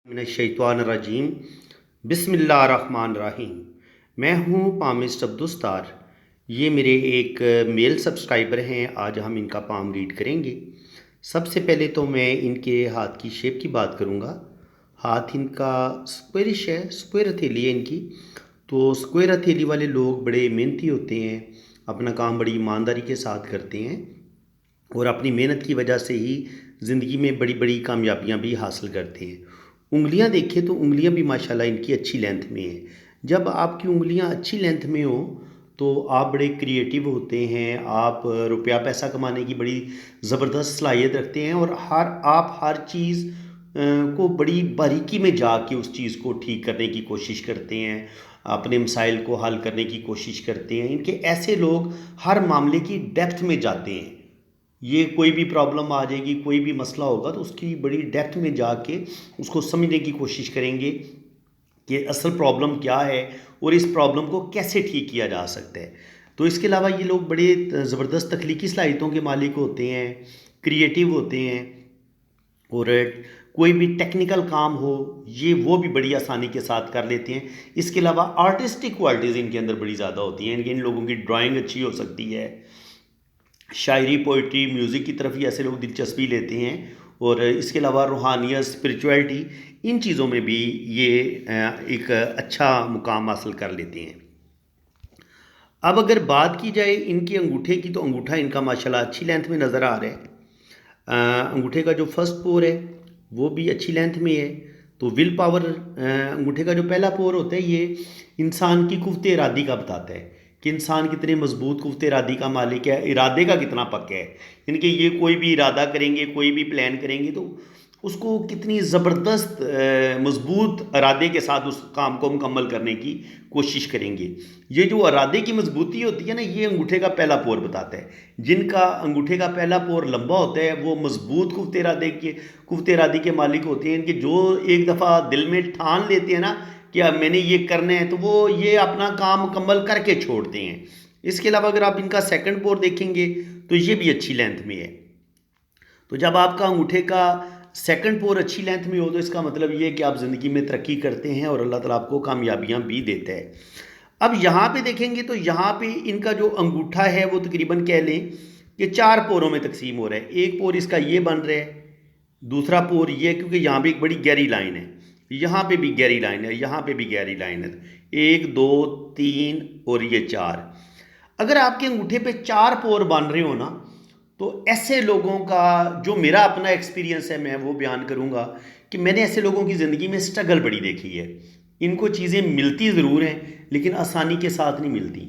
मिनश्शैतानिर्रजीम बिस्मिल्लाहिर्रहमानिर्रहीम। मैं हूँ पामिस्ट अब्दुस्तार। ये मेरे एक मेल सब्सक्राइबर हैं। आज हम इनका पाम रीड करेंगे। सबसे पहले तो मैं इनके हाथ की शेप की बात करूँगा। हाथ इनका स्क्वेरिश है, स्क्वेयर हथेली है इनकी। तो स्क्वेयर हथेली वाले लोग बड़े मेहनती होते हैं, अपना काम बड़ी ईमानदारी के साथ करते हैं और अपनी मेहनत की वजह से ही ज़िंदगी में बड़ी बड़ी कामयाबियाँ भी हासिल करते हैं। उंगलियां देखें तो उंगलियां भी माशाल्लाह इनकी अच्छी लेंथ में हैं। जब आपकी उंगलियां अच्छी लेंथ में हो तो आप बड़े क्रिएटिव होते हैं, आप रुपया पैसा कमाने की बड़ी ज़बरदस्त सलाहियत रखते हैं और आप हर चीज़ को बड़ी बारीकी में जाके उस चीज़ को ठीक करने की कोशिश करते हैं, अपने मसाइल को हल करने की कोशिश करते हैं। इनके ऐसे लोग हर मामले की डेप्थ में जाते हैं। ये कोई भी प्रॉब्लम आ जाएगी, कोई भी मसला होगा तो उसकी बड़ी डेप्थ में जाके उसको समझने की कोशिश करेंगे कि असल प्रॉब्लम क्या है और इस प्रॉब्लम को कैसे ठीक किया जा सकता है। तो इसके अलावा ये लोग बड़े ज़बरदस्त तख्लीकी सलाहियतों के मालिक होते हैं, क्रिएटिव होते हैं और कोई भी टेक्निकल काम हो ये वो भी बड़ी आसानी के साथ कर लेते हैं। इसके अलावा आर्टिस्टिक क्वालिटीज़ इनके अंदर बड़ी ज़्यादा होती हैं। इन लोगों की ड्राइंग अच्छी हो सकती है, शायरी, पोइट्री, म्यूज़िक की तरफ ही ऐसे लोग दिलचस्पी लेते हैं और इसके अलावा रूहानियत, स्पिरिचुअलिटी, इन चीज़ों में भी ये एक अच्छा मुकाम हासिल कर लेते हैं। अब अगर बात की जाए इनके अंगूठे की तो अंगूठा इनका माशाल्लाह अच्छी लेंथ में नज़र आ रहा है। अंगूठे का जो फर्स्ट पोर है वो भी अच्छी लेंथ में है। तो विल पावर, अंगूठे का जो पहला पोर होता है ये इंसान की कुव्वत इरादी का बताता है कि इंसान कितने मजबूत कुव्वत इरादी का मालिक है, इरादे का कितना पक्का है। यानी कि ये कोई भी इरादा करेंगे, कोई भी प्लान करेंगे तो उसको कितनी ज़बरदस्त मजबूत इरादे के साथ उस काम को मुकम्मल करने की कोशिश करेंगे। ये जो इरादे की मजबूती होती है ना, ये अंगूठे का पहला पोर बताता है। जिनका अंगूठे का पहला पोर लंबा होता है वो मजबूत कुव्वत इरादे के मालिक होते हैं। इनके जो एक दफ़ा दिल में ठान लेते हैं ना कि अब मैंने ये करना है तो वो ये अपना काम मुकम्मल करके छोड़ते हैं। इसके अलावा अगर आप इनका सेकंड पोर देखेंगे तो ये भी अच्छी लेंथ में है। तो जब आपका अंगूठे का सेकंड पोर अच्छी लेंथ में हो तो इसका मतलब ये है कि आप ज़िंदगी में तरक्की करते हैं और अल्लाह ताला आपको कामयाबियाँ भी देता है। अब यहाँ पे देखेंगे तो यहाँ पे इनका जो अंगूठा है वो तकरीबन कह लें कि 4 पोरों में तकसीम हो रहा है। एक पोर इसका ये बन रहा है, दूसरा पोर ये, क्योंकि यहाँ पे एक बड़ी गहरी लाइन है, यहाँ पे भी गहरी लाइन है, यहाँ पे भी गहरी लाइन है। 1 2 3 और ये 4। अगर आपके अंगूठे पे 4 पोर बन रहे हो ना तो ऐसे लोगों का, जो मेरा अपना एक्सपीरियंस है मैं वो बयान करूँगा कि मैंने ऐसे लोगों की ज़िंदगी में स्ट्रगल बड़ी देखी है। इनको चीज़ें मिलती ज़रूर हैं लेकिन आसानी के साथ नहीं मिलती।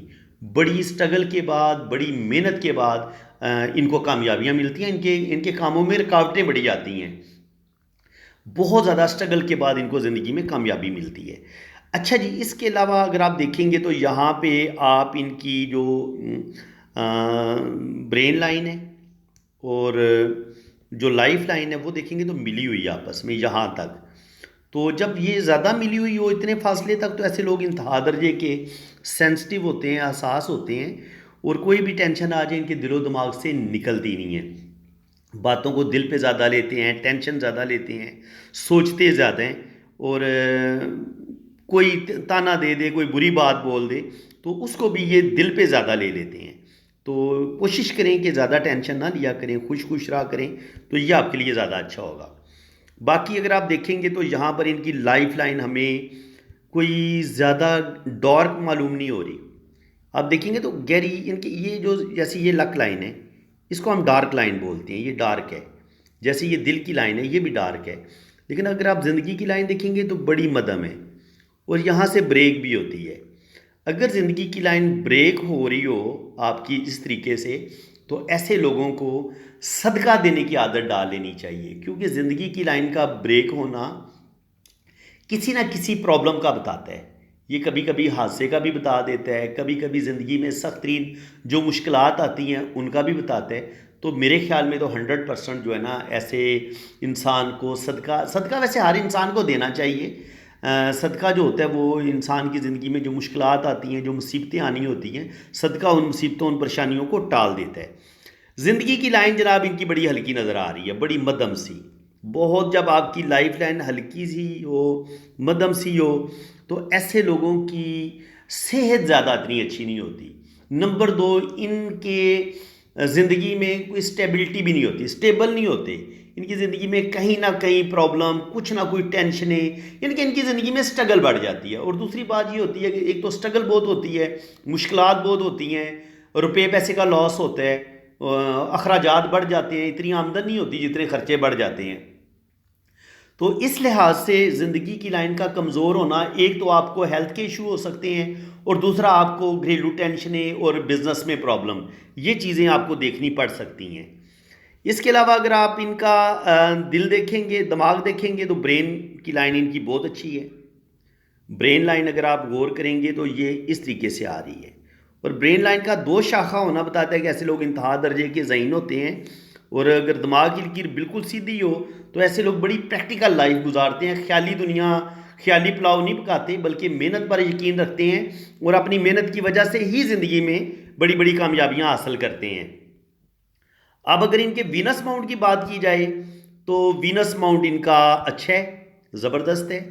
बड़ी स्ट्रगल के बाद, बड़ी मेहनत के बाद इनको कामयाबियाँ मिलती हैं। इनके इनके कामों में रुकावटें बढ़ी जाती हैं। बहुत ज़्यादा स्ट्रगल के बाद इनको ज़िंदगी में कामयाबी मिलती है। अच्छा जी, इसके अलावा अगर आप देखेंगे तो यहाँ पे आप इनकी जो ब्रेन लाइन है और जो लाइफ लाइन है वो देखेंगे तो मिली हुई है आपस में यहाँ तक। तो जब ये ज़्यादा मिली हुई हो इतने फासले तक तो ऐसे लोग इंतहा दर्जे के सेंसिटिव होते हैं, हसास होते हैं और कोई भी टेंशन आ जाए इनके दिलो दिमाग से निकलती नहीं है। बातों को दिल पे ज़्यादा लेते हैं, टेंशन ज़्यादा लेते हैं, सोचते ज़्यादा हैं और कोई ताना दे दे, कोई बुरी बात बोल दे तो उसको भी ये दिल पे ज़्यादा ले लेते हैं। तो कोशिश करें कि ज़्यादा टेंशन ना लिया करें, खुश खुश रहा करें तो ये आपके लिए ज़्यादा अच्छा होगा। बाकी अगर आप देखेंगे तो यहाँ पर इनकी लाइफ लाइन हमें कोई ज़्यादा डार्क मालूम नहीं हो रही। आप देखेंगे तो गहरी इनकी ये जो, जैसे ये लक लाइन है इसको हम डार्क लाइन बोलते हैं, ये डार्क है। जैसे ये दिल की लाइन है ये भी डार्क है। लेकिन अगर आप ज़िंदगी की लाइन देखेंगे तो बड़ी मध्यम है और यहाँ से ब्रेक भी होती है। अगर ज़िंदगी की लाइन ब्रेक हो रही हो आपकी इस तरीके से तो ऐसे लोगों को सदका देने की आदत डाल लेनी चाहिए, क्योंकि ज़िंदगी की लाइन का ब्रेक होना किसी ना किसी प्रॉब्लम का बताता है। ये कभी कभी हादसे का भी बता देता है, कभी कभी ज़िंदगी में सख्त तरीन जो मुश्किलात आती हैं उनका भी बताता है। तो मेरे ख्याल में तो 100% जो है ना ऐसे इंसान को सदका सदका वैसे हर इंसान को देना चाहिए। सदका जो होता है वो इंसान की ज़िंदगी में जो मुश्किलात आती हैं, जो मुसीबतें आनी होती हैं, सदका उन मुसीबतों, उन परेशानियों को टाल देता है। ज़िंदगी की लाइन जनाब इनकी बड़ी हल्की नज़र आ रही है, बड़ी मध्यम सी। बहुत जब आपकी लाइफ लाइन हल्की सी हो, मध्यम सी हो, तो ऐसे लोगों की सेहत ज़्यादा इतनी अच्छी नहीं होती। नंबर दो, इनके ज़िंदगी में कोई स्टेबिलिटी भी नहीं होती, स्टेबल नहीं होते। इनकी ज़िंदगी में कहीं ना कहीं प्रॉब्लम, कुछ ना कोई टेंशनें, यानी कि इनकी ज़िंदगी में स्ट्रगल बढ़ जाती है। और दूसरी बात ये होती है कि एक तो स्ट्रगल बहुत होती है, मुश्किलात बहुत होती हैं, रुपये पैसे का लॉस होता है, अखराजात बढ़ जाते हैं, इतनी आमदन नहीं होती जितने खर्चे बढ़ जाते हैं। तो इस लिहाज से ज़िंदगी की लाइन का कमज़ोर होना, एक तो आपको हेल्थ के इशू हो सकते हैं, और दूसरा आपको घरेलू टेंशनें और बिज़नेस में प्रॉब्लम, ये चीज़ें आपको देखनी पड़ सकती हैं। इसके अलावा अगर आप इनका दिल देखेंगे, दिमाग देखेंगे, तो ब्रेन की लाइन इनकी बहुत अच्छी है। ब्रेन लाइन अगर आप गौर करेंगे तो ये इस तरीके से आ रही है। और ब्रेन लाइन का दो शाखा होना बताता है कि ऐसे लोग इंतहा दर्जे के ज़हीन होते हैं। और अगर दिमाग की लकीर बिल्कुल सीधी हो तो ऐसे लोग बड़ी प्रैक्टिकल लाइफ गुजारते हैं, ख्याली दुनिया, ख्याली पुलाव नहीं पकाते, बल्कि मेहनत पर यकीन रखते हैं और अपनी मेहनत की वजह से ही ज़िंदगी में बड़ी बड़ी कामयाबियाँ हासिल करते हैं। अब अगर इनके वीनस माउंट की बात की जाए तो वीनस माउंट इनका अच्छा है, ज़बरदस्त है।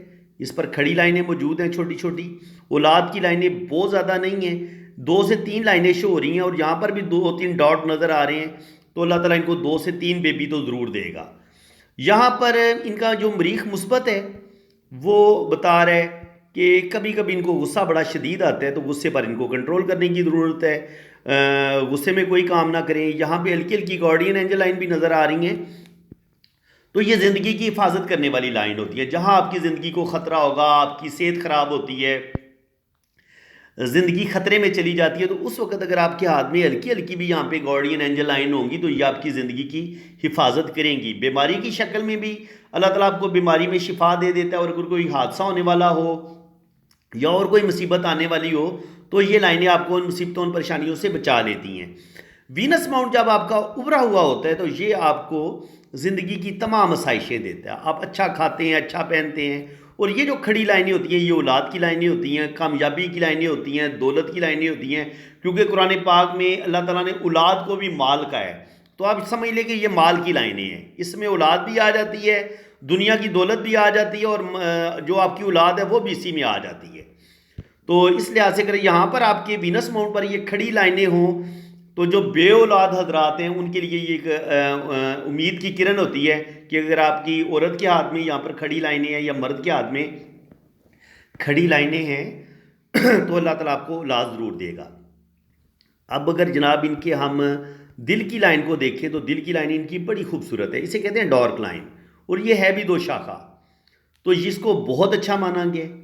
इस पर खड़ी लाइनें मौजूद हैं, छोटी छोटी। औलाद की लाइनें बहुत ज़्यादा नहीं हैं, 2 से 3 लाइनें शो हो रही हैं, और यहाँ पर भी 2-3 डॉट नज़र आ रहे हैं। तो अल्लाह ताला इनको 2 से 3 बेबी तो ज़रूर देगा। यहाँ पर इनका जो मरीख मुस्बत है वो बता रहा है कि कभी कभी इनको गुस्सा बड़ा शदीद आता है, तो गुस्से पर इनको कंट्रोल करने की ज़रूरत है। गुस्से में कोई काम ना करें। यहाँ पे हल्की हल्की गार्डियन एंजल लाइन भी नज़र आ रही हैं। तो ये ज़िंदगी की हिफाजत करने वाली लाइन होती है। जहाँ आपकी ज़िंदगी को ख़तरा होगा, आपकी सेहत ख़राब होती है, ज़िंदगी ख़तरे में चली जाती है, तो उस वक्त अगर आपके हाथ में हल्की हल्की भी यहाँ पे गार्डियन एंजल लाइन होंगी तो ये आपकी ज़िंदगी की हिफाजत करेंगी। बीमारी की शक्ल में भी अल्लाह ताला आपको बीमारी में शिफा दे देता है। और अगर कोई हादसा होने वाला हो या और कोई मुसीबत आने वाली हो तो ये लाइनें आपको उन मुसीबतों, उन परेशानियों से बचा लेती हैं। वीनस माउंट जब आपका उभरा हुआ होता है तो ये आपको ज़िंदगी की तमाम आसाइशें देता है। आप अच्छा खाते हैं, अच्छा पहनते हैं। और ये जो खड़ी लाइनें होती हैं ये औलाद की लाइनें होती हैं, कामयाबी की लाइनें होती हैं, दौलत की लाइनें होती हैं। क्योंकि कुरान पाक में अल्लाह ताला ने औलाद को भी माल का है, तो आप समझ लें कि ये माल की लाइनें हैं। इसमें औलाद भी आ जाती है, दुनिया की दौलत भी आ जाती है, और जो आपकी औलाद है वो भी इसी में आ जाती है। तो इस लिहाज से अगर यहाँ पर आपके वीनस माउंट पर ये खड़ी लाइनें हों तो जो बे औलाद हजरात हैं उनके लिए ये एक उम्मीद की किरण होती है कि अगर आपकी औरत के हाथ में यहाँ पर खड़ी लाइनें हैं या मर्द के हाथ में खड़ी लाइनें हैं तो अल्लाह ताला आपको औलाद ज़रूर देगा। अब अगर जनाब इनके हम दिल की लाइन को देखें तो दिल की लाइन इनकी बड़ी खूबसूरत है। इसे कहते हैं डॉर्क लाइन, और ये है भी 2 शाखा। तो इसको बहुत अच्छा माना गया है।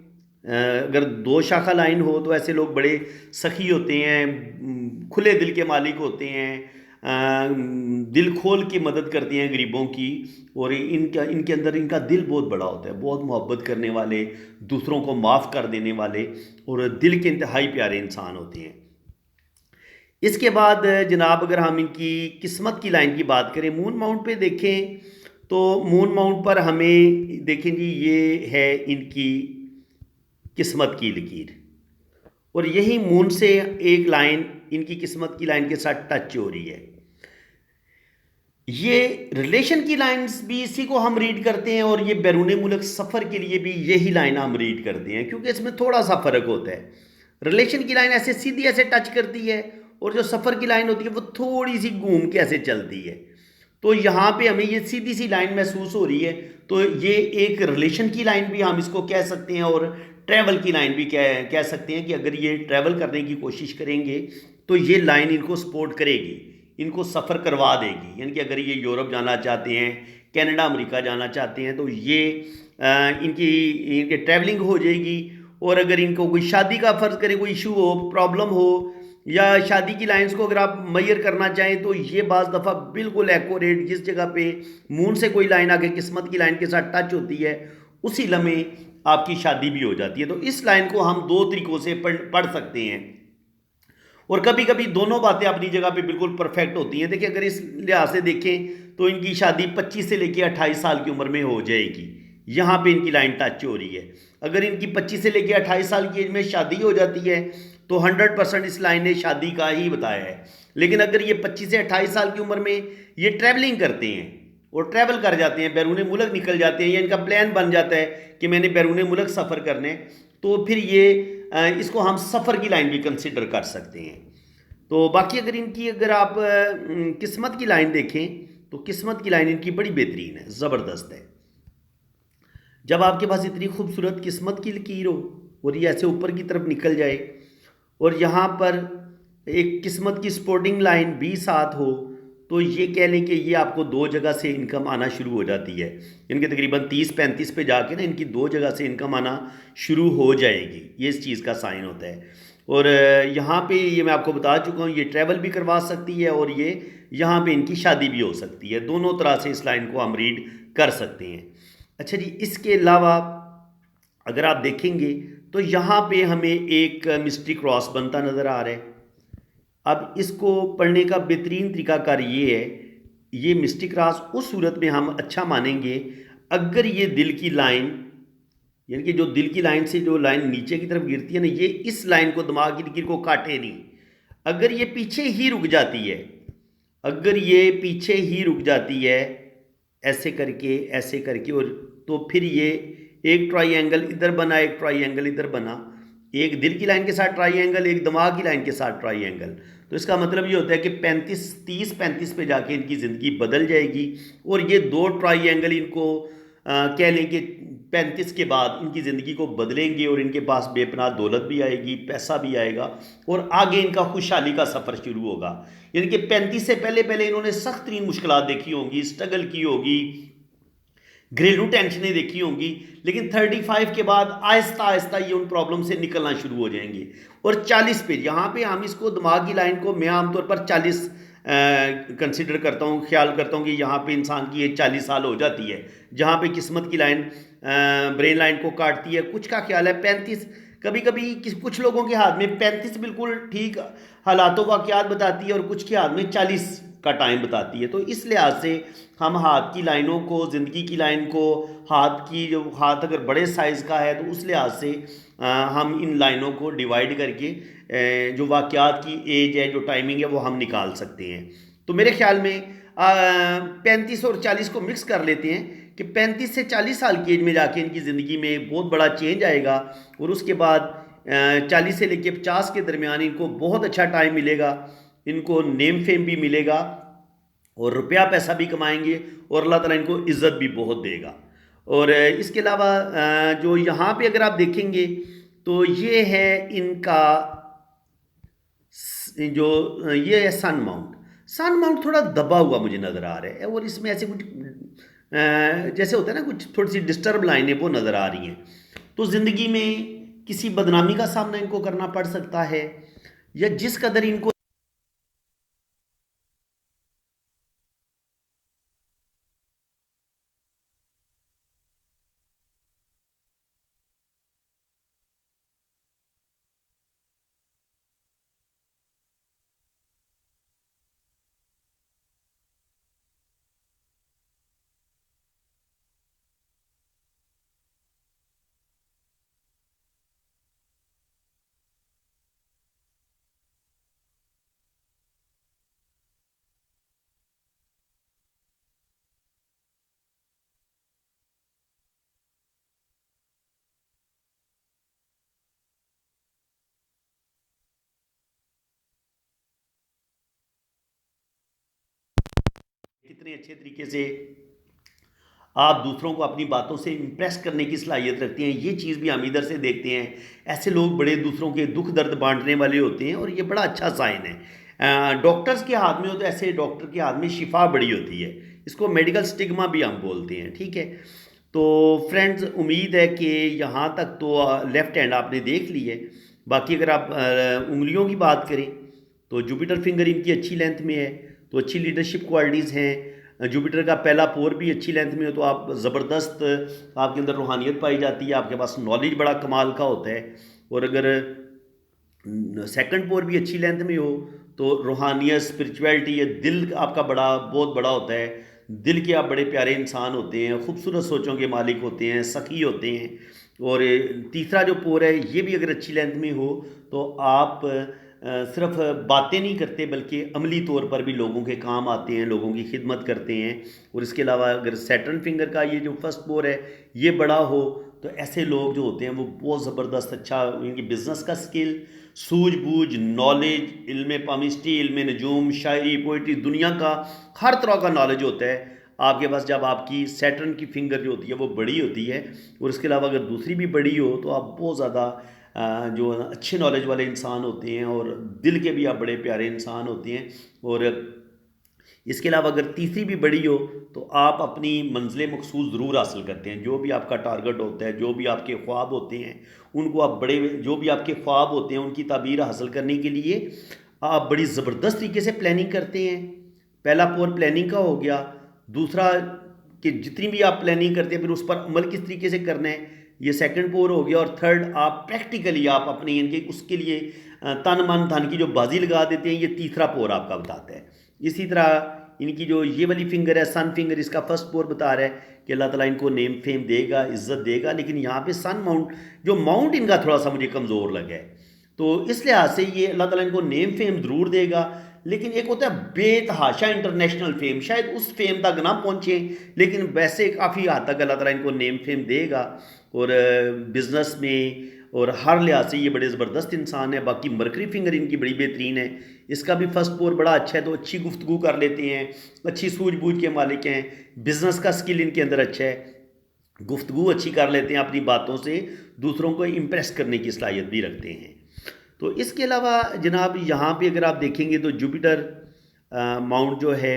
अगर 2 शाखा लाइन हो तो ऐसे लोग बड़े सखी होते हैं, खुले दिल के मालिक होते हैं, दिल खोल के मदद करते हैं गरीबों की। और इनका इनके अंदर इनका दिल बहुत बड़ा होता है, बहुत मोहब्बत करने वाले, दूसरों को माफ़ कर देने वाले, और दिल के इंतहाई प्यारे इंसान होते हैं। इसके बाद जनाब अगर हम इनकी किस्मत की लाइन की बात करें, मून माउंट पे देखें तो मून माउंट पर हमें देखें जी ये है इनकी किस्मत की लकीर। और यही मून से एक लाइन इनकी किस्मत की लाइन के साथ टच हो रही है। ये रिलेशन की लाइंस भी इसी को हम रीड करते हैं, और ये बैरून मुल्क सफ़र के लिए भी यही लाइन हम रीड करते हैं, क्योंकि इसमें थोड़ा सा फ़र्क होता है। रिलेशन की लाइन ऐसे सीधी ऐसे टच करती है, और जो सफ़र की लाइन होती है वो थोड़ी सी घूम के ऐसे चलती है। तो यहाँ पे हमें ये सीधी सी लाइन महसूस हो रही है। तो ये एक रिलेशन की लाइन भी हम इसको कह सकते हैं, और ट्रैवल की लाइन भी कह सकते हैं कि अगर ये ट्रैवल करने की कोशिश करेंगे तो ये लाइन इनको सपोर्ट करेगी, इनको सफ़र करवा देगी। यानी कि अगर ये यूरोप जाना चाहते हैं, कनाडा, अमेरिका जाना चाहते हैं, तो ये इनकी ट्रैवलिंग हो जाएगी। और अगर इनको कोई शादी का फ़र्ज़ करें, कोई इशू हो, प्रॉब्लम हो, या शादी की लाइंस को अगर आप मैयर करना चाहें तो ये बाज़ दफ़ा बिल्कुल एक्यूरेट, जिस जगह पे मून से कोई लाइन आके किस्मत की लाइन के साथ टच होती है उसी लम्हे आपकी शादी भी हो जाती है। तो इस लाइन को हम 2 तरीक़ों से पढ़ सकते हैं, और कभी कभी दोनों बातें अपनी जगह पे बिल्कुल परफेक्ट होती हैं। देखिए अगर इस लिहाज से देखें तो इनकी शादी 25 से लेकर 28 साल की उम्र में हो जाएगी। यहाँ पे इनकी लाइन टच हो रही है। अगर इनकी 25 से लेकर 28 साल की एज में शादी हो जाती है तो 100% इस लाइन ने शादी का ही बताया है। लेकिन अगर ये 25 से 28 साल की उम्र में ये ट्रैवलिंग करते हैं और ट्रैवल कर जाते हैं, बैरून मुल्क निकल जाते हैं, या इनका प्लान बन जाता है कि मैंने बैरून मुल्क सफ़र करने, तो फिर ये इसको हम सफ़र की लाइन भी कंसिडर कर सकते हैं। तो बाकी अगर आप किस्मत की लाइन देखें तो किस्मत की लाइन इनकी बड़ी बेहतरीन है, ज़बरदस्त है। जब आपके पास इतनी खूबसूरत किस्मत की लकीर हो और ये ऐसे ऊपर की तरफ निकल जाए, और यहाँ पर एक किस्मत की स्पोर्टिंग लाइन भी साथ हो, तो ये कह लें कि ये आपको दो जगह से इनकम आना शुरू हो जाती है। इनके तकरीबन 30-35 पे जाके ना इनकी दो जगह से इनकम आना शुरू हो जाएगी, ये इस चीज़ का साइन होता है। और यहाँ पे ये मैं आपको बता चुका हूँ, ये ट्रैवल भी करवा सकती है और ये यहाँ पे इनकी शादी भी हो सकती है। दोनों तरह से इस लाइन को हम रीड कर सकते हैं। अच्छा जी, इसके अलावा अगर आप देखेंगे तो यहाँ पे हमें एक मिस्ट्री क्रॉस बनता नज़र आ रहा है। अब इसको पढ़ने का बेहतरीन तरीकाकार ये है, ये मिस्ट्री क्रॉस उस सूरत में हम अच्छा मानेंगे अगर ये दिल की लाइन, यानी कि जो दिल की लाइन से जो लाइन नीचे की तरफ गिरती है ना, ये इस लाइन को, दिमाग की लकीर को काटे नहीं। अगर ये पीछे ही रुक जाती है, अगर ये पीछे ही रुक जाती है ऐसे करके, और तो फिर ये एक ट्राइंगल इधर बना, एक ट्राइंगल इधर बना, एक दिल की लाइन के साथ ट्राइंगल, एक दिमाग की लाइन के साथ ट्राइंगल। तो इसका मतलब ये होता है कि 30-35 पे जाके इनकी ज़िंदगी बदल जाएगी, और ये दो ट्राइंगल इनको कह लें कि 35 के बाद इनकी ज़िंदगी को बदलेंगे, और इनके पास बेपनाह दौलत भी आएगी, पैसा भी आएगा, और आगे इनका खुशहाली का सफ़र शुरू होगा। यानी कि 35 से पहले पहले इन्होंने सख्त तरीन मुश्किलात देखी होंगी, स्ट्रगल की होगी, घरेलू टेंशनें देखी होंगी, लेकिन 35 के बाद आहिस्ता आहिस्ता ये उन प्रॉब्लम से निकलना शुरू हो जाएंगे। और 40 पे, यहाँ पे हम इसको दिमाग की लाइन को मैं आमतौर पर 40 कंसिडर करता हूँ, ख्याल करता हूँ कि यहाँ पे इंसान की एज 40 साल हो जाती है। जहाँ पे किस्मत की लाइन ब्रेन लाइन को काटती है, कुछ का ख्याल है 35, कभी कभी कुछ लोगों के हाथ में 35 बिल्कुल ठीक हालातों वाक़यात बताती है, और कुछ के हाथ में 40 का टाइम बताती है। तो इस लिहाज से हम हाथ की लाइनों को, ज़िंदगी की लाइन को, हाथ की जो हाथ अगर बड़े साइज़ का है तो उस लिहाज से हम इन लाइनों को डिवाइड करके जो वाक़यात की एज है, जो टाइमिंग है, वो हम निकाल सकते हैं। तो मेरे ख्याल में 35 और 40 को मिक्स कर लेते हैं कि 35 से 40 साल की एज में जाके इनकी ज़िंदगी में बहुत बड़ा चेंज आएगा, और उसके बाद 40 से लेकर 50 के दरमियान इनको बहुत अच्छा टाइम मिलेगा, इनको नेम फेम भी मिलेगा, और रुपया पैसा भी कमाएंगे, और अल्लाह ताला इनको इज़्ज़त भी बहुत देगा। और इसके अलावा जो यहाँ पे अगर आप देखेंगे तो ये है इनका जो ये है सन माउंट। सन माउंट थोड़ा दबा हुआ मुझे नज़र आ रहा है, और इसमें ऐसे कुछ जैसे होता है ना, कुछ थोड़ी सी डिस्टर्ब लाइनें वो नज़र आ रही हैं। तो ज़िंदगी में किसी बदनामी का सामना इनको करना पड़ सकता है, या जिस कदर इनको कितने अच्छे तरीके से आप दूसरों को अपनी बातों से इम्प्रेस करने की सलाहियत रखते हैं, ये चीज़ भी हम इधर से देखते हैं। ऐसे लोग बड़े दूसरों के दुख दर्द बांटने वाले होते हैं, और ये बड़ा अच्छा साइन है। डॉक्टर्स के हाथ में हो तो ऐसे डॉक्टर के हाथ में शिफा बड़ी होती है, इसको मेडिकल स्टिग्मा भी हम बोलते हैं, ठीक है। तो फ्रेंड्स, उम्मीद है कि यहाँ तक तो लेफ़्ट हैंड आपने देख ली है। बाकी अगर आप उंगलियों की बात करें तो जुपिटर फिंगर इनकी अच्छी लेंथ में है, तो अच्छी लीडरशिप क्वालिटीज़ हैं। जुपिटर का पहला पोर भी अच्छी लेंथ में हो तो आप ज़बरदस्त, आपके अंदर रूहानियत पाई जाती है, आपके पास नॉलेज बड़ा कमाल का होता है। और अगर सेकंड पोर भी अच्छी लेंथ में हो तो रूहानियत, स्पिरिचुअलिटी, ये दिल आपका बड़ा बहुत बड़ा होता है। दिल के आप बड़े प्यारे इंसान होते हैं, खूबसूरत सोचों के मालिक होते हैं, सखी होते हैं। और तीसरा जो पोर है ये भी अगर अच्छी लेंथ में हो तो आप सिर्फ बातें नहीं करते बल्कि अमली तौर पर भी लोगों के काम आते हैं, लोगों की खिदमत करते हैं। और इसके अलावा अगर सैटर्न फिंगर का ये जो फर्स्ट पोर है ये बड़ा हो तो ऐसे लोग जो होते हैं वो बहुत ज़बरदस्त अच्छा इनकी बिज़नेस का स्किल, सूझबूझ, नॉलेज, इल्म पामिस्ट्री, इल्म नजूम, शायरी, पोइट्री, दुनिया का हर तरह का नॉलेज होता है आपके पास जब आपकी सैटर्न की फिंगर जो होती है वो बड़ी होती है। और इसके अलावा अगर दूसरी भी बड़ी हो तो आप बहुत ज़्यादा जो अच्छे नॉलेज वाले इंसान होते हैं और दिल के भी आप बड़े प्यारे इंसान होते हैं। और इसके अलावा अगर तीसरी भी बड़ी हो तो आप अपनी मंजिल मकसूद ज़रूर हासिल करते हैं। जो भी आपका टारगेट होता है, जो भी आपके ख्वाब होते हैं, उनको आप बड़े जो भी आपके ख्वाब होते हैं उनकी ताबीर हासिल करने के लिए आप बड़ी ज़बरदस्त तरीके से प्लानिंग करते हैं। पहला पोर प्लानिंग का हो गया। दूसरा कि जितनी भी आप प्लानिंग करते हैं फिर उस पर अमल किस तरीके से करना है, ये सेकंड पोर हो गया। और थर्ड आप प्रैक्टिकली आप अपने इनके उसके लिए तन मन धन की जो बाजी लगा देते हैं, ये तीसरा पोर आपका बताता है। इसी तरह इनकी जो ये वाली फिंगर है सन फिंगर, इसका फर्स्ट पोर बता रहा है कि अल्लाह ताला इनको नेम फेम देगा, इज्जत देगा। लेकिन यहाँ पे सन माउंट जो माउंट इनका थोड़ा सा मुझे कमज़ोर लगा है, तो इस लिहाज से ये अल्लाह ताला इनको नेम फेम ज़रूर देगा। लेकिन एक होता है बेतहाशा इंटरनेशनल फेम, शायद उस फेम तक ना पहुँचे लेकिन वैसे काफ़ी हद तक अल्लाह ताला इनको नेम फेम देगा। और बिज़नेस में और हर लिहाज से ये बड़े ज़बरदस्त इंसान है। बाकी मरकरी फिंगर इनकी बड़ी बेहतरीन है, इसका भी फर्स्ट पोर बड़ा अच्छा है, तो अच्छी गुफ्तगू कर लेते हैं, अच्छी सूझबूझ के मालिक हैं, बिज़नेस का स्किल इनके अंदर अच्छा है, गुफ्तगू अच्छी कर लेते हैं, अपनी बातों से दूसरों को इम्प्रेस करने की सलाहियत भी रखते हैं। तो इसके अलावा जनाब यहाँ पे अगर आप देखेंगे तो जुपिटर माउंट जो है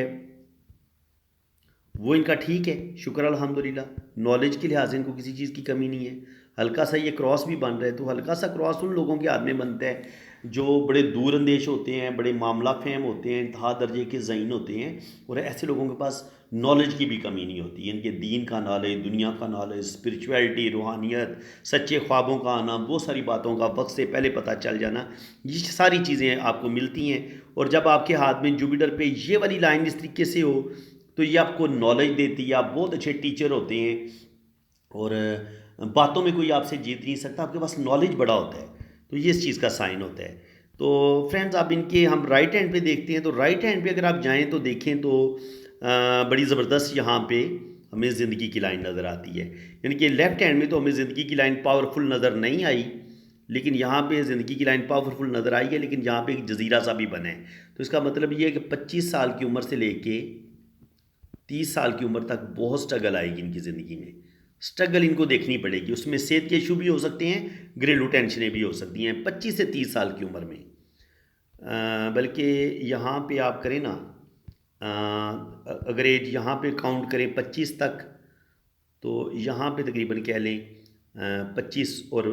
वो इनका ठीक है, शुक्र अल्हम्दुलिल्लाह। नॉलेज के लिहाज से इनको किसी चीज़ की कमी नहीं है। हल्का सा ये क्रॉस भी बन रहा है, तो हल्का सा क्रॉस उन लोगों के हाथ में बनता है जो बड़े दूर अंदेश होते हैं, बड़े मामला फेम होते हैं, इंतहा दर्जे के ज़हीन होते हैं। और ऐसे लोगों के पास नॉलेज की भी कमी नहीं होती। इनके दीन का नॉलेज, दुनिया का नॉलेज, स्पिरिचुअलिटी, रूहानियत, सच्चे ख्वाबों का आना, बहुत सारी बातों का वक्त से पहले पता चल जाना, ये सारी चीज़ें आपको मिलती हैं। और जब आपके हाथ में जुपिटर पे ये वाली लाइन इस तरीके से हो तो ये आपको नॉलेज देती है, आप बहुत अच्छे टीचर होते हैं और बातों में कोई आपसे जीत नहीं सकता, आपके पास नॉलेज बड़ा होता है, तो ये इस चीज़ का साइन होता है। तो फ्रेंड्स आप इनके हम राइट हैंड पे देखते हैं, तो राइट हैंड पे अगर आप जाएं तो देखें तो बड़ी ज़बरदस्त यहाँ पे हमें ज़िंदगी की लाइन नज़र आती है। यानी कि लेफ़्ट हैंड में तो हमें ज़िंदगी की लाइन पावरफुल नज़र नहीं आई, लेकिन यहाँ पे ज़िंदगी की लाइन पावरफुल नज़र आई है, लेकिन यहाँ पे एक जजीरा सा भी बना है। तो इसका मतलब ये है कि 25 साल की उम्र से लेके 30 साल की उम्र तक बहुत स्ट्रगल आएगी इनकी ज़िंदगी में। स्ट्रगल इनको देखनी पड़ेगी, उसमें सेहत के इशू भी हो सकते हैं, घरेलू टेंशनें भी हो सकती हैं 25 से 30 साल की उम्र में। बल्कि यहाँ पे आप करें ना, अगर एज यहाँ पे काउंट करें 25 तक, तो यहाँ पे तकरीबन कह लें 25 और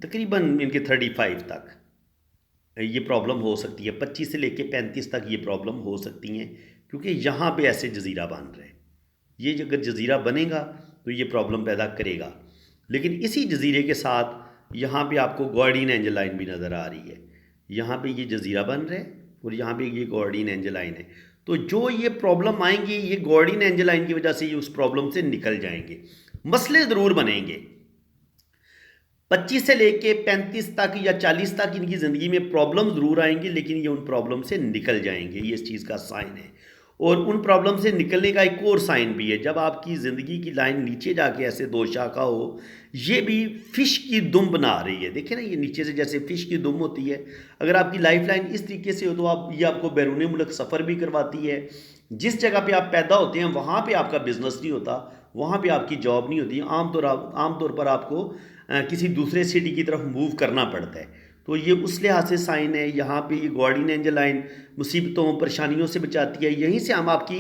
तकरीबन इनके 35 तक ये प्रॉब्लम हो सकती है। 25 से लेके 35 तक ये प्रॉब्लम हो सकती हैं, क्योंकि यहाँ पे ऐसे जजीरा बन रहे हैं। ये अगर जजीरा बनेगा तो ये प्रॉब्लम पैदा करेगा। लेकिन इसी जजीरे के साथ यहाँ पे आपको गार्डियन एंजल लाइन भी नज़र आ रही है। यहाँ पे ये जजीरा बन रहा है और यहाँ पे ये गार्डियन एंजल लाइन है। तो जो ये प्रॉब्लम आएंगी ये गार्डियन एंजल लाइन की वजह से ये उस प्रॉब्लम से निकल जाएंगे। मसले ज़रूर बनेंगे। 25 से लेके 35 तक या 40 तक इनकी ज़िंदगी में प्रॉब्लम ज़रूर आएंगी, लेकिन ये उन प्रॉब्लम से निकल जाएंगे, ये इस चीज़ का साइन है। और उन प्रॉब्लम से निकलने का एक और साइन भी है, जब आपकी ज़िंदगी की लाइन नीचे जाके ऐसे दो शाखा हो, ये भी फ़िश की दुम बना रही है। देखें ना, ये नीचे से जैसे फ़िश की दुम होती है, अगर आपकी लाइफ लाइन इस तरीके से हो तो आप ये आपको बैरून मुल्क सफ़र भी करवाती है। जिस जगह पे आप पैदा होते हैं वहाँ पे आपका बिज़नेस नहीं होता, वहाँ पे आपकी जॉब नहीं होती। आमतौर पर आपको किसी दूसरे सिटी की तरफ मूव करना पड़ता है। तो ये उस लिहाज से साइन है। यहाँ पे ये गार्डियन एंजल लाइन मुसीबतों परेशानियों से बचाती है। यहीं से हम आपकी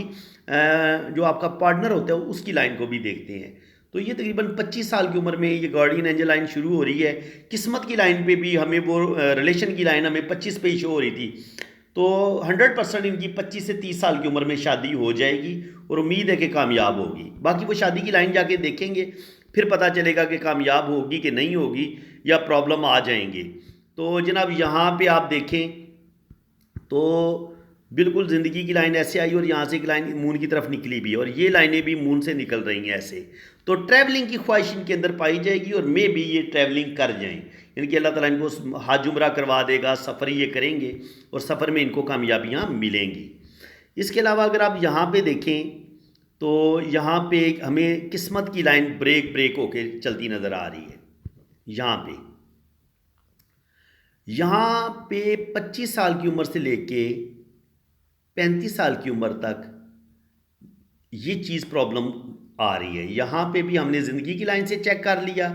जो आपका पार्टनर होता है उसकी लाइन को भी देखते हैं। तो ये तकरीबन 25 साल की उम्र में ये गार्डियन एंजल लाइन शुरू हो रही है। किस्मत की लाइन पे भी हमें वो रिलेशन की लाइन हमें 25 पे ही शो हो रही थी। तो 100% इनकी 25 से 30 साल की उम्र में शादी हो जाएगी और उम्मीद है कि कामयाब होगी। बाकी वो शादी की लाइन जाके देखेंगे, फिर पता चलेगा कि कामयाब होगी कि नहीं होगी या प्रॉब्लम आ जाएंगे। तो जनाब यहाँ पे आप देखें तो बिल्कुल ज़िंदगी की लाइन ऐसे आई और यहाँ से एक लाइन मून की तरफ निकली भी, और ये लाइनें भी मून से निकल रही हैं ऐसे। तो ट्रैवलिंग की ख्वाहिश इनके अंदर पाई जाएगी और मे भी ये ट्रैवलिंग कर जाएं। यानी कि अल्लाह ताला इनको हज उम्रा करवा देगा, सफ़र ये करेंगे और सफ़र में इनको कामयाबियाँ मिलेंगी। इसके अलावा अगर आप यहाँ पे देखें तो यहाँ पे हमें किस्मत की लाइन ब्रेक ब्रेक होके चलती नज़र आ रही है। यहाँ पे 25 साल की उम्र से लेके 35 साल की उम्र तक ये चीज़ प्रॉब्लम आ रही है। यहाँ पे भी हमने ज़िंदगी की लाइन से चेक कर लिया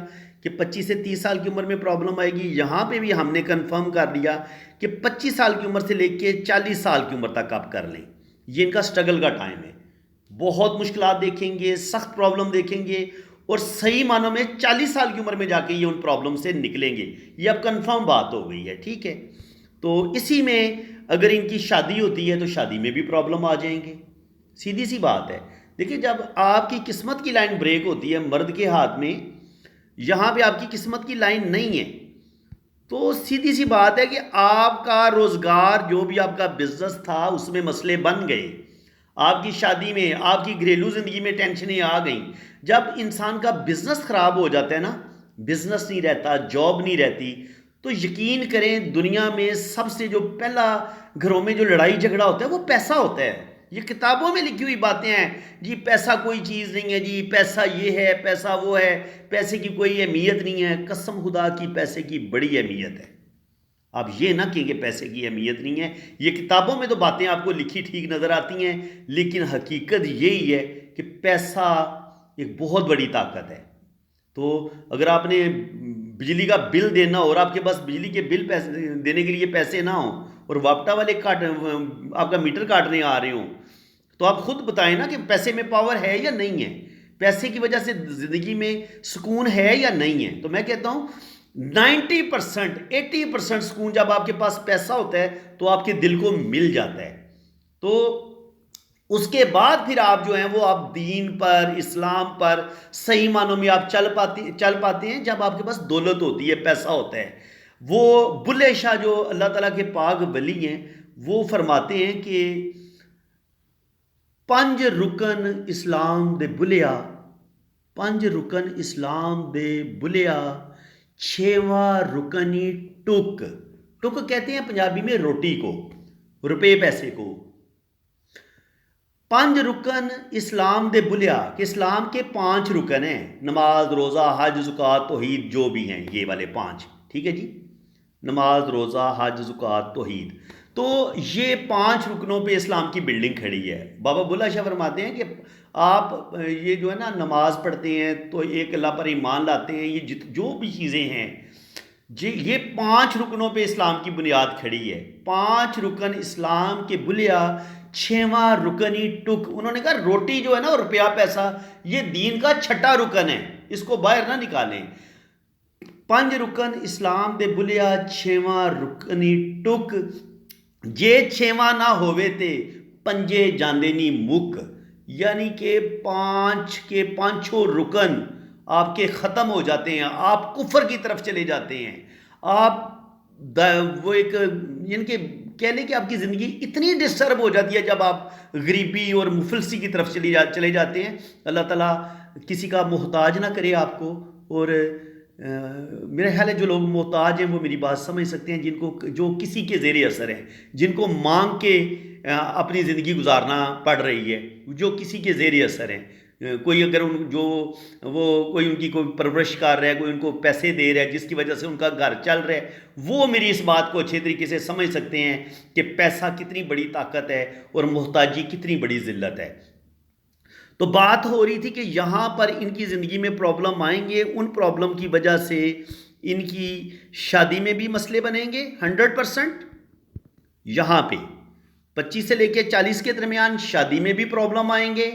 कि 25 से 30 साल की उम्र में प्रॉब्लम आएगी। यहाँ पे भी हमने कंफर्म कर लिया कि 25 साल की उम्र से लेके 40 साल की उम्र तक आप कर लें। ये इनका स्ट्रगल का टाइम है। बहुत मुश्किलात देखेंगे, सख्त प्रॉब्लम देखेंगे और सही मानों में 40 साल की उम्र में जाके ये उन प्रॉब्लम से निकलेंगे। ये अब कंफर्म बात हो गई है, ठीक है। तो इसी में अगर इनकी शादी होती है तो शादी में भी प्रॉब्लम आ जाएंगे, सीधी सी बात है। देखिए, जब आपकी किस्मत की लाइन ब्रेक होती है मर्द के हाथ में, यहाँ पे आपकी किस्मत की लाइन नहीं है, तो सीधी सी बात है कि आपका रोज़गार, जो भी आपका बिजनेस था, उसमें मसले बन गए। आपकी शादी में, आपकी घरेलू ज़िंदगी में टेंशनें आ गई। जब इंसान का बिजनेस ख़राब हो जाता है ना, बिजनेस नहीं रहता, जॉब नहीं रहती, तो यकीन करें दुनिया में सबसे जो पहला घरों में जो लड़ाई झगड़ा होता है वो पैसा होता है। ये किताबों में लिखी हुई बातें हैं जी, पैसा कोई चीज़ नहीं है जी, पैसा ये है, पैसा वो है, पैसे की कोई अहमियत नहीं है। कसम खुदा की पैसे की बड़ी अहमियत है। आप ये ना कहें कि पैसे की अहमियत नहीं है। ये किताबों में तो बातें आपको लिखी ठीक नज़र आती हैं, लेकिन हकीकत यही है कि पैसा एक बहुत बड़ी ताकत है। तो अगर आपने बिजली का बिल देना हो और आपके पास बिजली के बिल पैसे देने के लिए पैसे ना हो और वापटा वाले आपका मीटर काटने आ रहे हो, तो आप खुद बताएं ना कि पैसे में पावर है या नहीं है, पैसे की वजह से ज़िंदगी में सुकून है या नहीं है। तो मैं कहता हूँ 90% 80% सुकून जब आपके पास पैसा होता है तो आपके दिल को मिल जाता है। तो उसके बाद फिर आप जो हैं वो आप दीन पर, इस्लाम पर सही मानों में आप चल पाते हैं जब आपके पास दौलत होती है, पैसा होता है। वो बुल्ले शाह जो अल्लाह ताला के पाक वली हैं, वो फरमाते हैं कि 5 रुकन इस्लाम दे बुलिया, 5 रुकन इस्लाम दे बुलिया, 6वां रुकनी टुक। टुक कहते हैं पंजाबी में रोटी को, रुपए पैसे को। 5 रुकन इस्लाम दे बुलिया, कि इस्लाम के 5 रुकन हैं, नमाज, रोज़ा, हज, ज़कात, तौहीद, जो भी हैं ये वाले 5, ठीक है जी। नमाज, रोज़ा, हज, ज़कात, तौहीद, तो ये 5 रुकनों पे इस्लाम की बिल्डिंग खड़ी है। बाबा बुल्ला शाह फरमाते हैं कि आप ये जो है ना नमाज पढ़ते हैं तो एक अल्लाह पर ईमान लाते हैं, ये जो भी चीज़ें हैं जी, ये 5 रुकनों पे इस्लाम की बुनियाद खड़ी है। 5 रुकन इस्लाम के बुलिया, 6वां रुकनी टुक। उन्होंने कहा रोटी जो है ना, रुपया पैसा, ये दीन का छठा रुकन है, इसको बाहर ना निकालें। 5 रुकन इस्लाम दे बुलिया, 6वां रुकनी टुक, जे 6वां ना होवे ते पंजे जांदे नी मुक। यानी कि 5 के 5 रुकन आपके ख़त्म हो जाते हैं, आप कुफर की तरफ चले जाते हैं। आप वो एक यानी कि कह लें कि आपकी ज़िंदगी इतनी डिस्टर्ब हो जाती है जब आप गरीबी और मुफलसी की तरफ चले जाते हैं। अल्लाह ताला किसी का मोहताज ना करे आपको। और मेरा ख्याल है जो लोग मोहताज हैं वो मेरी बात समझ सकते हैं, जिनको जो किसी के ज़ेरे असर हैं, जिनको मांग के अपनी ज़िंदगी गुजारना पड़ रही है, जो किसी के ज़ेरे असर हैं। कोई अगर कोई उनकी कोई परवरिश कर रहा है, कोई उनको पैसे दे रहा है जिसकी वजह से उनका घर चल रहा है, वो मेरी इस बात को अच्छे तरीके से समझ सकते हैं कि पैसा कितनी बड़ी ताकत है और मोहताजी कितनी बड़ी ज़िल्लत है। तो बात हो रही थी कि यहाँ पर इनकी ज़िंदगी में प्रॉब्लम आएंगे, उन प्रॉब्लम की वजह से इनकी शादी में भी मसले बनेंगे 100%। यहाँ पे 25 से लेकर 40 के दरमियान शादी में भी प्रॉब्लम आएंगे,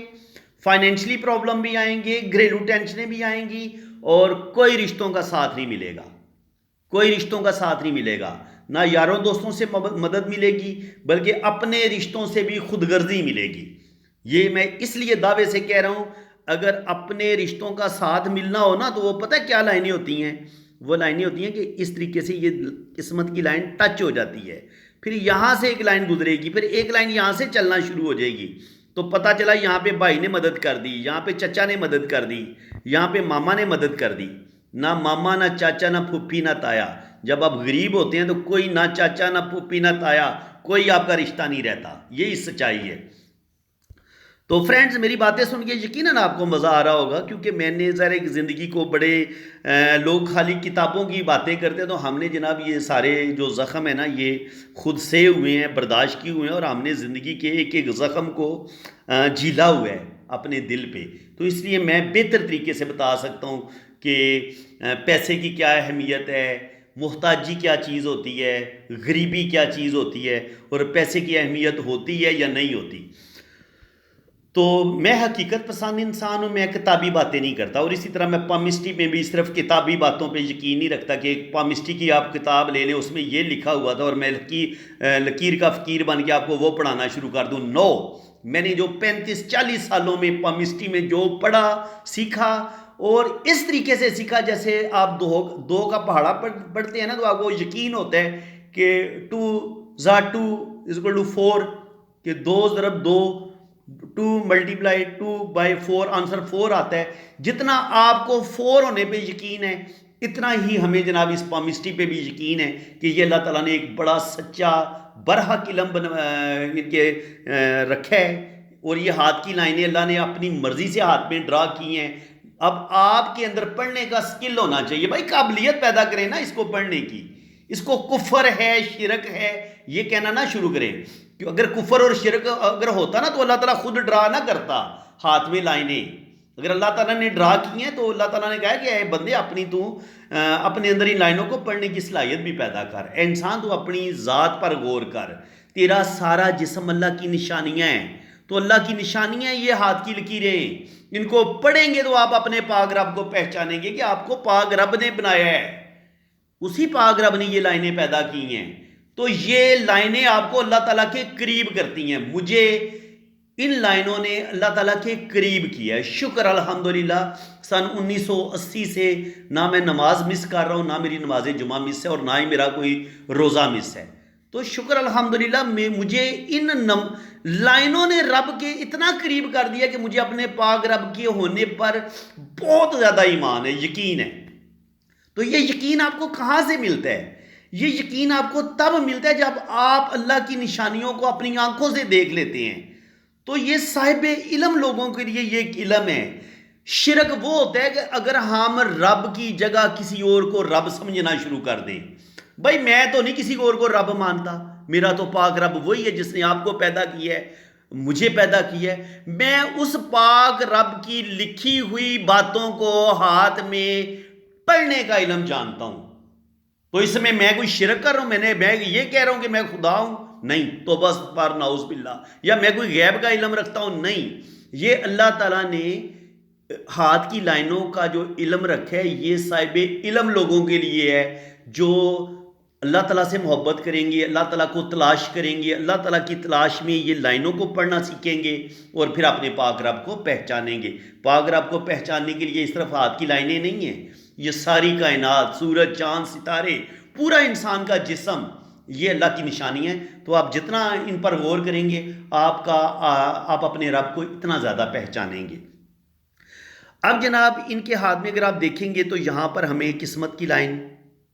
फाइनेंशियली प्रॉब्लम भी आएंगे, घरेलू टेंशनें भी आएंगी, और कोई रिश्तों का साथ नहीं मिलेगा, कोई रिश्तों का साथ नहीं मिलेगा। ना यारों दोस्तों से मदद मिलेगी, बल्कि अपने रिश्तों से भी खुदगर्जी मिलेगी। ये मैं इसलिए दावे से कह रहा हूं, अगर अपने रिश्तों का साथ मिलना हो ना, तो वो पता है क्या लाइनें होती हैं? वो लाइनें होती हैं कि इस तरीके से ये किस्मत की लाइन टच हो जाती है, फिर यहाँ से एक लाइन गुजरेगी, फिर एक लाइन यहाँ से चलना शुरू हो जाएगी। तो पता चला यहाँ पे भाई ने मदद कर दी, यहाँ पे चचा ने मदद कर दी, यहाँ पे मामा ने मदद कर दी। ना मामा ना चाचा ना फूफी ना ताया। जब आप गरीब होते हैं तो कोई ना चाचा ना फूफी ना ताया, कोई आपका रिश्ता नहीं रहता। यही सच्चाई है। तो फ्रेंड्स, मेरी बातें सुन के यकीनन आपको मज़ा आ रहा होगा, क्योंकि मैंने ज़रा एक ज़िंदगी को बड़े लोग खाली किताबों की बातें करते हैं, तो हमने जनाब ये सारे जो ज़ख़म है ना, ये खुद से हुए हैं, बर्दाश्त किए हुए हैं, और हमने ज़िंदगी के एक एक ज़ख़म को झीला हुआ है अपने दिल पे। तो इसलिए मैं बेहतर तरीके से बता सकता हूँ कि पैसे की क्या अहमियत है, मुहताजी क्या चीज़ होती है, गरीबी क्या चीज़ होती है, और पैसे की अहमियत होती है या नहीं होती। तो मैं हकीकत पसंद इंसान हूँ, मैं किताबी बातें नहीं करता। और इसी तरह मैं पामिस्ट्री में भी सिर्फ किताबी बातों पे यकीन नहीं रखता कि एक पामिस्ट्री की आप किताब ले लें, उसमें ये लिखा हुआ था और मैं लकीर का फ़कीर बन के आपको वो पढ़ाना शुरू कर दूँ। नो, मैंने जो 35-40 सालों में पामिस्ट्री में जो पढ़ा, सीखा, और इस तरीके से सीखा जैसे आप दो दो का पहाड़ा पढ़ते हैं ना, तो आपको यकीन होता है कि 2 + 2 = 4, कि 2 × 2, 2 × 2 / 4, आंसर 4 आता है। जितना आपको 4 होने पे यकीन है, इतना ही हमें जनाब इस पामिस्ट्री पे भी यकीन है कि ये अल्लाह ताला ने एक बड़ा सच्चा बरहक इलम इनके रखा है, और ये हाथ की लाइनें अल्लाह ने अपनी मर्जी से हाथ में ड्रा की हैं। अब आपके अंदर पढ़ने का स्किल होना चाहिए भाई, काबिलियत पैदा करें ना इसको पढ़ने की। इसको कुफर है, शिरक है, ये कहना ना शुरू करें। कि अगर कुफर और शिरक अगर होता ना, तो अल्लाह ताला खुद ड्रा ना करता हाथ में लाइनें। अगर अल्लाह ताला ने ड्रा की हैं, तो अल्लाह ताला ने कहा कि ऐ बंदे, अपनी तू अपने अंदर इन लाइनों को पढ़ने की सलाहियत भी पैदा कर। इंसान, तू अपनी ज़ात पर गौर कर। तेरा सारा जिस्म अल्लाह की निशानियाँ हैं। तो अल्लाह की निशानियाँ ये हाथ की लकीरें, इनको पढ़ेंगे तो आप अपने पाक रब को पहचानेंगे कि आपको पाक रब ने बनाया है। उसी पाक रब ने ये लाइनें पैदा की हैं। तो ये लाइनें आपको अल्लाह ताला के करीब करती हैं। मुझे इन लाइनों ने अल्लाह ताला के करीब किया है। शुक्र अल्हम्दुलिल्लाह, सन 1980 से ना मैं नमाज मिस कर रहा हूँ, ना मेरी नमाज जुमा मिस है, और ना ही मेरा कोई रोज़ा मिस है। तो शुक्र अल्हम्दुलिल्लाह, मुझे इन लाइनों ने रब के इतना करीब कर दिया कि मुझे अपने पाक रब के होने पर बहुत ज़्यादा ईमान है, यकीन है। तो ये यकीन आपको कहाँ से मिलता है? ये यकीन आपको तब मिलता है जब आप अल्लाह की निशानियों को अपनी आंखों से देख लेते हैं। तो ये साहिब इल्म लोगों के लिए ये एक इल्म है। शिरक वो होता है कि अगर हम रब की जगह किसी और को रब समझना शुरू कर दें। भाई, मैं तो नहीं किसी और को रब मानता, मेरा तो पाक रब वही है जिसने आपको पैदा किया है, मुझे पैदा किया है। मैं उस पाक रब की लिखी हुई बातों को हाथ में पढ़ने का इल्म जानता हूं। तो इसमें मैं कोई शिरक कर रहा हूं, मैं ये कह रहा हूं कि मैं खुदा हूं? नहीं। तो बस पर नाउज बिल्ला, या मैं कोई गैब का इल्म रखता हूं? नहीं। ये अल्लाह ताला ने हाथ की लाइनों का जो इल्म रखा है, ये साहिब इल्म लोगों के लिए है, जो अल्लाह ताला से मोहब्बत करेंगे, अल्लाह ताला को तलाश करेंगे, अल्लाह ताला की तलाश में ये लाइनों को पढ़ना सीखेंगे, और फिर अपने पाक रब को पहचानेंगे। पाक रब को पहचानने के लिए इस तरफ हाथ की लाइनें नहीं हैं, ये सारी कायनात, सूरज, चाँद, सितारे, पूरा इंसान का जिस्म, ये अल्लाह की निशानी है। तो आप जितना इन पर गौर करेंगे, आप अपने रब को इतना ज़्यादा पहचानेंगे। अब जनाब, इनके हाथ में अगर आप देखेंगे तो यहाँ पर हमें किस्मत की लाइन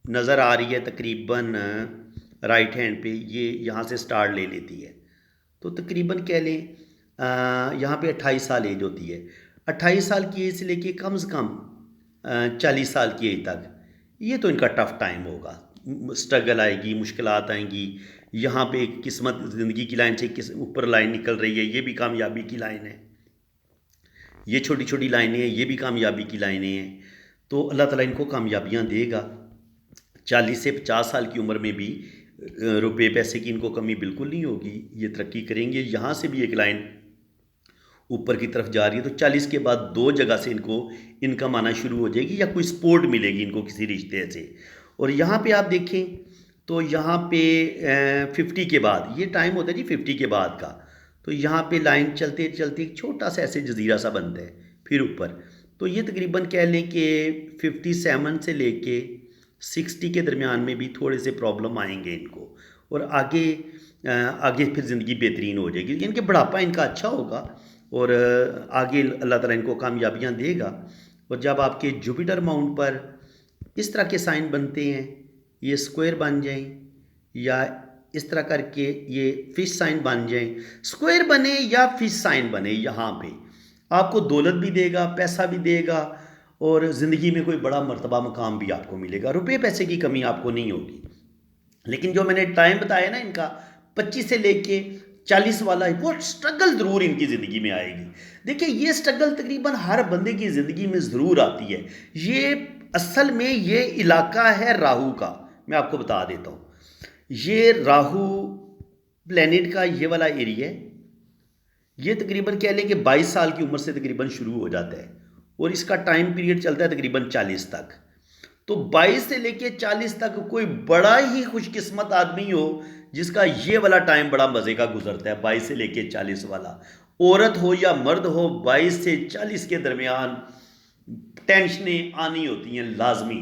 नज़र आ रही है, तकरीबन राइट हैंड पे ये यहाँ से स्टार ले लेती है। तो तकरीबन कह लें यहाँ पे 28 साल एज होती है। 28 साल की एज से लेके कम से कम 40 साल की एज तक, ये तो इनका टफ टाइम होगा। स्ट्रगल आएगी, मुश्किलात आएंगी। यहाँ पे एक किस्मत ज़िंदगी की लाइन से ऊपर लाइन निकल रही है, ये भी कामयाबी की लाइन है। ये छोटी छोटी लाइनें हैं, ये भी कामयाबी की लाइनें हैं। तो अल्लाह ताला इनको कामयाबियाँ देगा। 40 से 50 साल की उम्र में भी रुपए पैसे की इनको कमी बिल्कुल नहीं होगी, ये तरक्की करेंगे। यहाँ से भी एक लाइन ऊपर की तरफ जा रही है। तो 40 के बाद 2 जगह से इनको इनकम आना शुरू हो जाएगी, या कोई सपोर्ट मिलेगी इनको किसी रिश्ते से। और यहाँ पे आप देखें तो यहाँ पे 50 के बाद, ये टाइम होता है जी 50 के बाद का। तो यहाँ पे लाइन चलते चलते एक छोटा सा ऐसे जजीरा सा बनता है, फिर ऊपर। तो ये तकरीबन कह लें कि 57 से लेके 60 के दरमियान में भी थोड़े से प्रॉब्लम आएंगे इनको, और आगे फिर ज़िंदगी बेहतरीन हो जाएगी। इनके बुढ़ापा इनका अच्छा होगा, और आगे अल्लाह ताला इनको कामयाबियाँ देगा। और जब आपके जुपिटर माउंट पर इस तरह के साइन बनते हैं, ये स्क्वायर बन जाएं, या इस तरह करके ये फिश साइन बन जाएं। स्क्वायर बने या फिश साइन बने, यहाँ पे आपको दौलत भी देगा, पैसा भी देगा, और ज़िंदगी में कोई बड़ा मर्तबा मकाम भी आपको मिलेगा। रुपये पैसे की कमी आपको नहीं होगी। लेकिन जो मैंने टाइम बताया ना इनका, 25 से लेके 40 वाला, वो स्ट्रगल ज़रूर इनकी ज़िंदगी में आएगी। देखिए, ये स्ट्रगल तकरीबन हर बंदे की ज़िंदगी में ज़रूर आती है। ये असल में ये इलाका है राहु का, मैं आपको बता देता हूँ। ये राहु प्लेनेट का ये वाला एरिया है। ये तकरीबन कह लें कि 22 साल की उम्र से तकरीबन शुरू हो जाता है, और इसका टाइम पीरियड चलता है तकरीबन 40 तक। तो 22 से लेके 40 तक कोई बड़ा ही खुशकिस्मत आदमी हो जिसका ये वाला टाइम बड़ा मज़े का गुजरता है, 22 से लेके 40 वाला। औरत हो या मर्द हो, 22 से 40 के दरमियान टेंशनें आनी होती हैं लाजमी,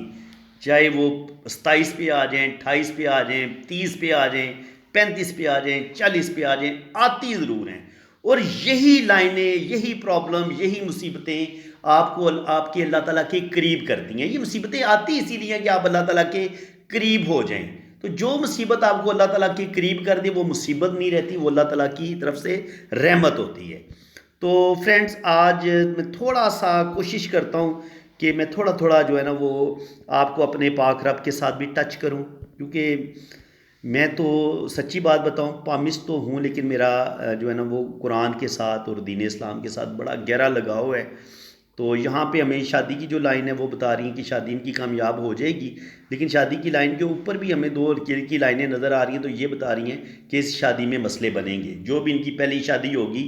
चाहे वो 27 पे आ जाएं, 28 पे आ जाएं, 30 पे आ जाएं, 35 पे आ जाएं, 40 पे आ जाएं, आती ज़रूर हैं। और यही लाइनें, यही प्रॉब्लम, यही मुसीबतें आपको आपके अल्लाह ताला के करीब करती हैं। ये मुसीबतें आती इसीलिए हैं कि आप अल्लाह ताला के करीब हो जाएं। तो जो मुसीबत आपको अल्लाह ताला के करीब कर दे, वो मुसीबत नहीं रहती, वो अल्लाह ताला की तरफ से रहमत होती है। तो फ्रेंड्स, आज मैं थोड़ा सा कोशिश करता हूँ कि मैं थोड़ा थोड़ा जो है ना वो आपको अपने पाक रब के साथ भी टच करूँ, क्योंकि मैं तो सच्ची बात बताऊं, पामिस्ट तो हूँ, लेकिन मेरा जो है ना वो कुरान के साथ और दीन इस्लाम के साथ बड़ा गहरा लगाव है। तो यहाँ पे हमें शादी की जो लाइन है वो बता रही है कि शादी इनकी कामयाब हो जाएगी, लेकिन शादी की लाइन के ऊपर भी हमें दो की लाइनें नज़र आ रही हैं। तो ये बता रही हैं कि इस शादी में मसले बनेंगे, जो भी इनकी पहली शादी होगी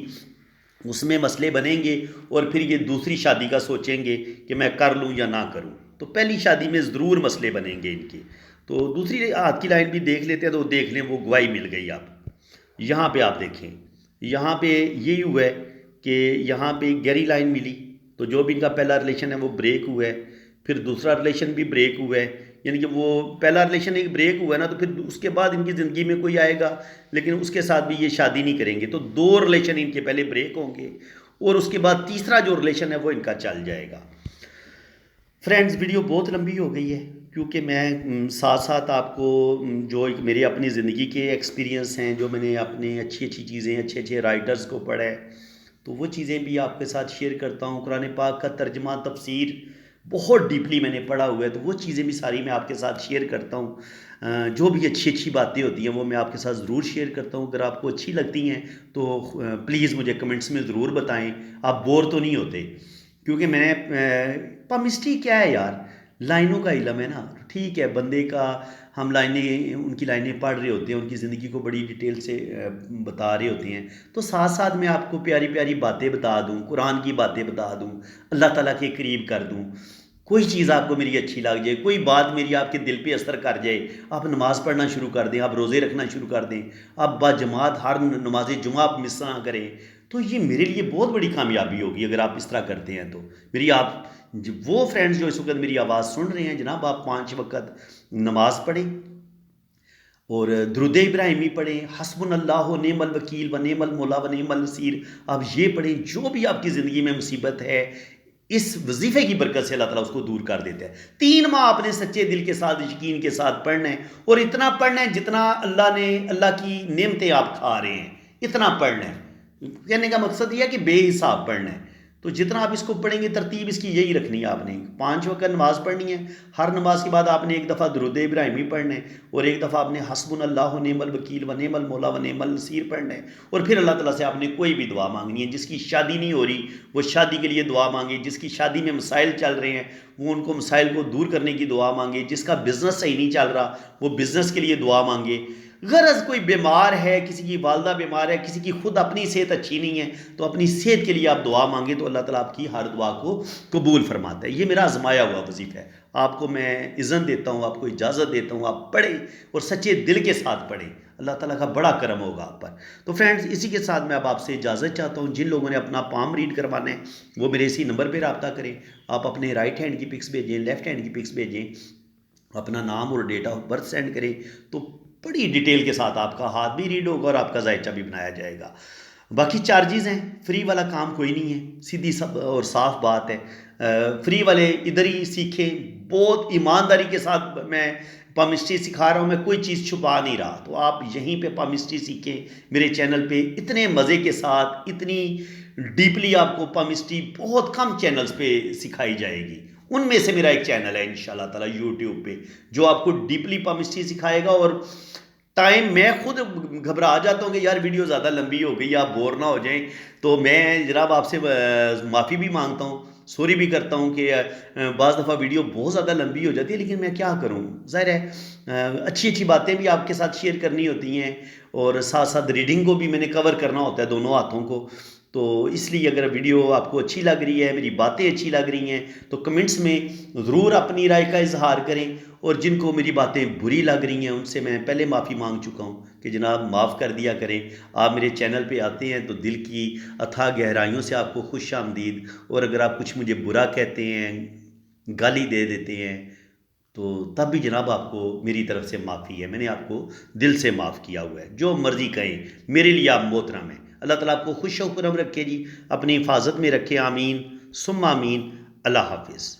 उसमें मसले बनेंगे, और फिर ये दूसरी शादी का सोचेंगे कि मैं कर लूँ या ना करूँ। तो पहली शादी में ज़रूर मसले बनेंगे इनके। तो दूसरी हाथ की लाइन भी देख लेते हैं, तो देख लें, वो गवाही मिल गई। आप यहाँ पे आप देखें, यहाँ पे यही हुआ है कि यहाँ पे गहरी लाइन मिली, तो जो भी इनका पहला रिलेशन है वो ब्रेक हुआ है, फिर दूसरा रिलेशन भी ब्रेक हुआ है। यानी कि वो पहला रिलेशन एक ब्रेक हुआ है ना, तो फिर उसके बाद इनकी ज़िंदगी में कोई आएगा, लेकिन उसके साथ भी ये शादी नहीं करेंगे। तो दो रिलेशन इनके पहले ब्रेक होंगे, और उसके बाद तीसरा जो रिलेशन है वो इनका चल जाएगा। फ्रेंड्स, वीडियो बहुत लंबी हो गई है, क्योंकि मैं साथ साथ आपको जो एक मेरे अपनी ज़िंदगी के एक्सपीरियंस हैं, जो मैंने अपने अच्छी अच्छी चीज़ें, अच्छे अच्छे राइटर्स को पढ़ा है, तो वो चीज़ें भी आपके साथ शेयर करता हूँ। कुरान पाक का तर्जमा, तफसीर बहुत डीपली मैंने पढ़ा हुआ है, तो वो चीज़ें भी सारी मैं आपके साथ शेयर करता हूँ। जो भी अच्छी अच्छी बातें होती हैं वो मैं आपके साथ ज़रूर शेयर करता हूँ। अगर आपको अच्छी लगती हैं तो प्लीज़ मुझे कमेंट्स में ज़रूर बताएं। आप बोर तो नहीं होते, क्योंकि मैंने पमिस्ट्री क्या है यार, लाइनों का इलम है ना। ठीक है, बंदे का हम लाइनें, उनकी लाइनें पढ़ रहे होते हैं, उनकी ज़िंदगी को बड़ी डिटेल से बता रहे होते हैं, तो साथ साथ मैं आपको प्यारी प्यारी बातें बता दूं, कुरान की बातें बता दूं, अल्लाह ताला के करीब कर दूं। कोई चीज़ आपको मेरी अच्छी लग जाए, कोई बात मेरी आपके दिल पे असर कर जाए, आप नमाज़ पढ़ना शुरू कर दें, आप रोज़े रखना शुरू कर दें, आप बाजमात हर नमाज जुमा आप मिस ना करें, तो ये मेरे लिए बहुत बड़ी कामयाबी होगी अगर आप इस तरह करते हैं। तो मेरी आप वो फ्रेंड्स जो इस वक्त मेरी आवाज़ सुन रहे हैं, जनाब आप 5 वक्त नमाज पढ़ें और दुरूद इब्राहिमी पढ़ें, हस्बुनल्लाह व निअमल वकील व निअमल मौला व निअमल नसीर, आप ये पढ़ें। जो भी आपकी ज़िंदगी में मुसीबत है, इस वजीफ़े की बरकत से अल्लाह ताला उसको दूर कर देता है। 3 माह आपने सच्चे दिल के साथ, यकीन के साथ पढ़ना है, और इतना पढ़ना है जितना अल्लाह की नेमतें आप खा रहे हैं, इतना पढ़ना है। कहने का मकसद यह है कि बेहिसाब पढ़ना है। तो जितना आप इसको पढ़ेंगे, तरतीब इसकी यही रखनी है। आपने 5 वक्त नमाज़ पढ़नी है, हर नमाज के बाद आपने एक दफ़ा दुरूद इब्राहिमी पढ़ना है, और एक दफ़ा आपने हस्बुनल्लाह व निअमल वकील व निअमल मौला व निअमल नसीर पढ़ना है। और फिर अल्लाह ताला से आपने कोई भी दुआ मांगनी है। जिसकी शादी नहीं हो रही वो शादी के लिए दुआ मांगे, जिसकी शादी में मसाइल चल रहे हैं वो उनको मसाइल को दूर करने की दुआ मांगे, जिसका बिज़नेस सही नहीं चल रहा वो बिज़नेस के लिए दुआ मांगे। गरज कोई बीमार है, किसी की वालदा बीमार है, किसी की खुद अपनी सेहत अच्छी नहीं है, तो अपनी सेहत के लिए आप दुआ मांगे, तो अल्लाह ताला आपकी हर दुआ को कबूल फरमाता है। ये मेरा आजमाया हुआ वजीफ़ा है। आपको मैं इज़्ज़त देता हूँ, आपको इजाज़त देता हूँ, आप पढ़ें और सच्चे दिल के साथ पढ़ें, अल्लाह ताला का बड़ा करम होगा आप पर। तो फ्रेंड्स, इसी के साथ मैं अब आपसे इजाज़त चाहता हूँ। जिन लोगों ने अपना पाम रीड करवाना है वो मेरे इसी नंबर पर रब्ता करें। आप अपने राइट हैंड की पिक्स भेजें, लेफ़्ट हैंड की पिक्स भेजें, अपना नाम और डेट ऑफ बर्थ सेंड करें, तो बड़ी डिटेल के साथ आपका हाथ भी रीड होगा और आपका जायचा भी बनाया जाएगा। बाकी चार्जेस हैं, फ्री वाला काम कोई नहीं है, सीधी सब और साफ बात है। फ्री वाले इधर ही सीखें, बहुत ईमानदारी के साथ मैं पामिस्ट्री सिखा रहा हूँ, मैं कोई चीज़ छुपा नहीं रहा। तो आप यहीं पे पामिस्ट्री सीखें मेरे चैनल पे, इतने मज़े के साथ, इतनी डीपली आपको पामिस्ट्री बहुत कम चैनल्स पे सिखाई जाएगी। उनमें से मेरा एक चैनल है इंशाल्लाह ताला यूट्यूब पे, जो आपको डीपली पामिस्ट्री सिखाएगा। और टाइम मैं खुद घबरा जाता हूँ कि यार वीडियो ज़्यादा लंबी हो गई, आप बोर ना हो जाएं। तो मैं जनाब आपसे माफ़ी भी मांगता हूँ, सॉरी भी करता हूँ कि बाज़ दफ़ा वीडियो बहुत ज़्यादा लंबी हो जाती है, लेकिन मैं क्या करूँ, ज़ाहिर है अच्छी अच्छी बातें भी आपके साथ शेयर करनी होती हैं, और साथ साथ रीडिंग को भी मैंने कवर करना होता है दोनों हाथों को। तो इसलिए अगर वीडियो आपको अच्छी लग रही है, मेरी बातें अच्छी लग रही हैं, तो कमेंट्स में ज़रूर अपनी राय का इजहार करें। और जिनको मेरी बातें बुरी लग रही हैं उनसे मैं पहले माफ़ी मांग चुका हूँ कि जनाब माफ़ कर दिया करें। आप मेरे चैनल पे आते हैं तो दिल की अथाह गहराइयों से आपको खुश आमदीद। और अगर आप कुछ मुझे बुरा कहते हैं, गाली दे देते हैं, तो तब भी जनाब आपको मेरी तरफ से माफ़ी है, मैंने आपको दिल से माफ़ किया हुआ है। जो मर्ज़ी कहें, मेरे लिए आप मोहतरम हैं। अल्लाह ताला आपको खुश व खुरम रखे जी, अपनी हिफाजत में रखे। आमीन सुम्मा आमीन। अल्लाह हाफिज़।